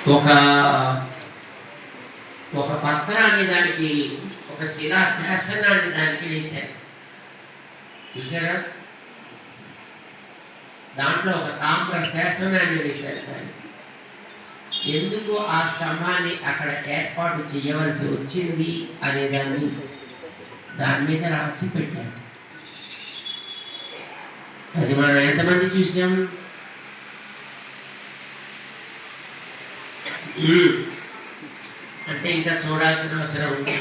ఒక ఒక పత్రాన్ని దానికి, ఒక శిలా శాసనాన్ని దానికి వేశారు. చూసారా? దాంట్లో ఒక తామ్ర శాసనాన్ని వేశారు. దానికి ఎందుకు ఆ స్తంభాన్ని అక్కడ ఏర్పాటు చేయవలసి వచ్చింది అనే దాని మీద రాసి పెట్టారు. అది మనం ఎంతమంది చూసాం? అంటే ఇంకా చూడాల్సిన అవసరం ఉంది,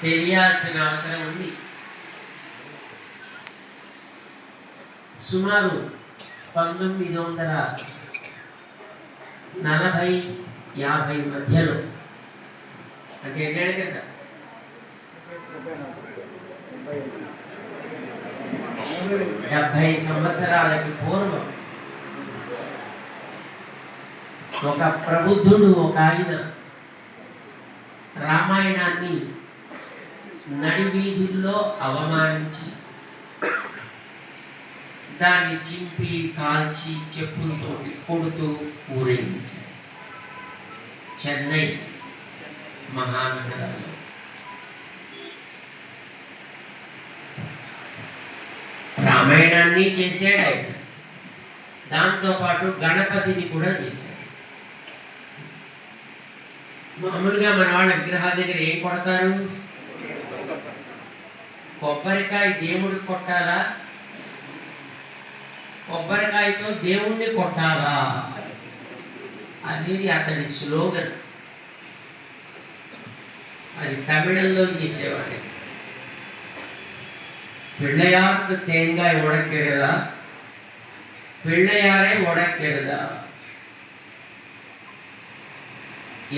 తెలియాల్సిన అవసరం ఉంది. సుమారు 1940-50 మధ్యలో, అంటే ఎన్నేళ్ళ కింద, 70 సంవత్సరాలకి పూర్వం ఒక ప్రబుద్ధుడు, ఒక ఆయన రామాయణాన్ని నడి వీధుల్లో అవమానించి దాన్ని చింపి కాల్చి చెప్పులతో కొడుతూ ఊరేగించాడు చెన్నై మహానగరంలో. రామాయణాన్ని చేశాడు ఆయన, దాంతోపాటు గణపతిని కూడా చేశాడు. మామూలుగా మన వాళ్ళ విగ్రహాల దగ్గర ఏం కొడతారు? కొబ్బరికాయ దేవుడికి కొట్టాలా, కొబ్బరికాయతో దేవుణ్ణి కొట్టాలా అనేది అతని స్లోగన్. అది తమిళంలో చేసేవాడు. పిళ్ళయార్కు తేంగాయ ఉడకెరదా, పిళ్ళయారే ఉడకెరదా.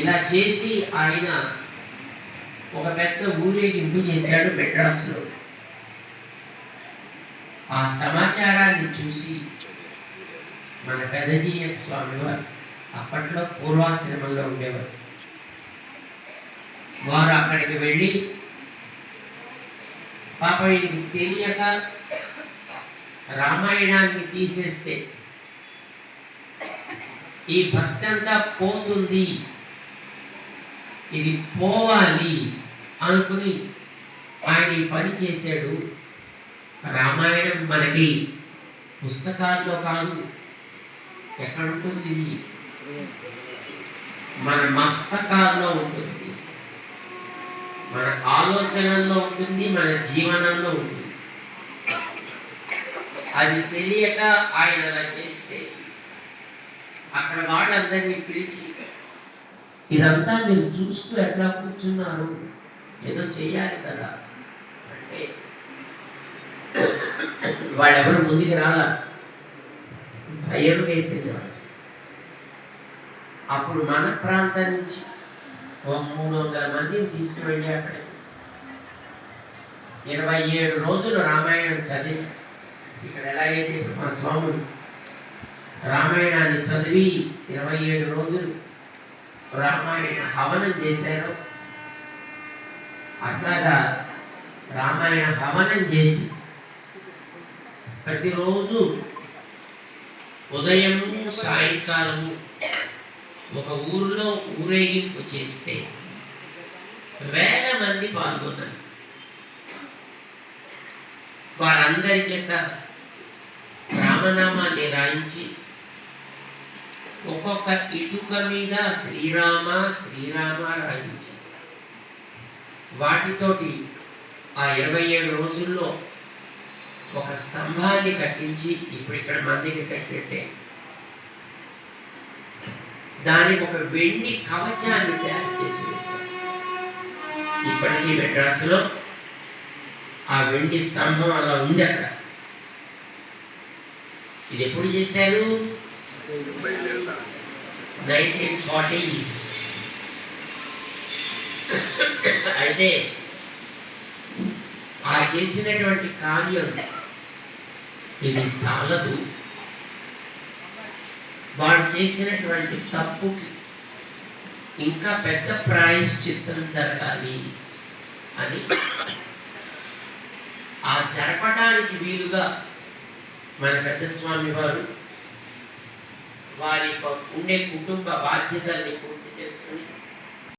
ఇలా చేసి ఆయన ఒక పెద్ద ఊరేగింపు చేశాడు మెడ్రాస్లో. ఆ సమాచారాన్ని చూసి మన పెదజీయ స్వామి వారు, అప్పట్లో పూర్వాశ్రమంలో ఉండేవారు, వారు అక్కడికి వెళ్ళి, పాప ఇది తెలియక రామాయణాన్ని తీసేస్తే ఈ భక్తి అంతా పోతుంది, ఇది పోవాలి అనుకుని ఆయన ఈ పని చేశాడు. రామాయణం మనకి పుస్తకాల్లో కాదు, ఎక్కడుంటుంది? మన మస్తకాల్లో ఉంటుంది, మన ఆలోచనల్లో ఉంటుంది, మన జీవనంలో ఉంటుంది. అది తెలియక ఆయన అలా చేస్తే అక్కడ వాళ్ళందరినీ పిలిచి, ఇదంతా మీరు చూస్తూ ఎట్లా కూర్చున్నారు, ఏదో చెయ్యాలి కదా అంటే వాడెవరు ముందుకు రాలా, భయం వేసింది వాడు. అప్పుడు మన ప్రాంతం నుంచి 300 మందిని తీసుకువెళ్ళి అక్కడ 27 రోజులు రామాయణం చదివి, ఇక్కడ ఎలాగైతే ఇప్పుడు మా స్వాములు రామాయణాన్ని చదివి 27 రోజులు రామాయణ హవనం చేశారు, అట్లాగా రామాయణ హవనం చేసి ప్రతిరోజు ఉదయం సాయంకాలము ఒక ఊరిలో ఊరేగింపు చేస్తే వేల మంది పాల్గొన్నారు. వారందరి చేత రామనామాన్ని రాయించి ఒక్కొక్క ఇటుక మీద శ్రీరామ శ్రీరామ రాయించి వాటితోటి ఆ 27 రోజుల్లో ఒక స్తంభాన్ని కట్టించి, ఇప్పుడు ఇక్కడ మందికి కట్టినట్టే దానికి ఒక వెండి కవచాన్ని తయారు చేసి వేశారు. ఇప్పటికీ మెడ్రాసులో ఆ వెండి స్తంభం అలా ఉంది అక్కడ. ఇది ఎప్పుడు చేశారు? 1940s. అయితే ఆ చేసినటువంటి కార్యం ఇది చాలదు, వాడు చేసినటువంటి తప్పుకి ఇంకా పెద్ద ప్రాయశ్చిత్తం జరగాలి అని ఆ జరపడానికి వీలుగా మన పెద్ద స్వామి వారు వారి ఉండే కుటుంబ బాధ్యతల్ని పూర్తి